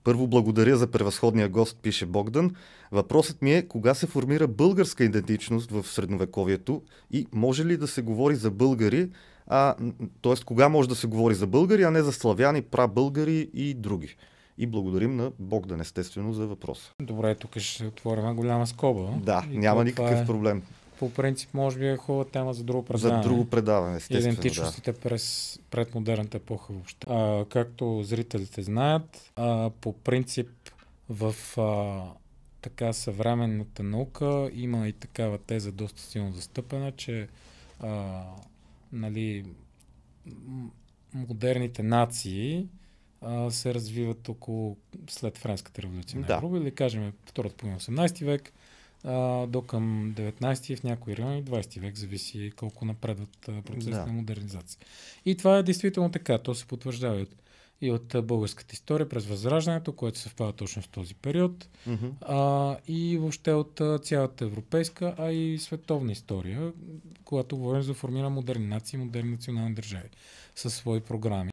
Първо благодаря за превъзходния гост, пише Богдан. Въпросът ми е, кога се формира българска идентичност в средновековието и може ли да се говори за българи, т.е. кога може да се говори за българи, а не за славяни, прабългари и други. И благодарим на Богдан, естествено, за въпроса. Добре, тук ще отворим голяма скоба. Да, няма никакъв проблем. По принцип, може би е хубава тема за друго предаване. За друго предаване, естествено. Идентичностите през предмодерната епоха въобще. Както зрителите знаят, по принцип в така съвременната наука има и такава теза доста силно застъпена, че нали, модерните нации се развиват около след Френската революция. Да. Или кажем втората половина 18 век до към 19 в някои райони, 20 век, зависи колко напредват процес на модернизация. И това е действително така. То се потвърждава и от българската история през Възраждането, което съвпада точно с този период, и въобще от цялата европейска, а и световна история, когато говорим за формиране модерни нации, модерни национални държави със свои програми.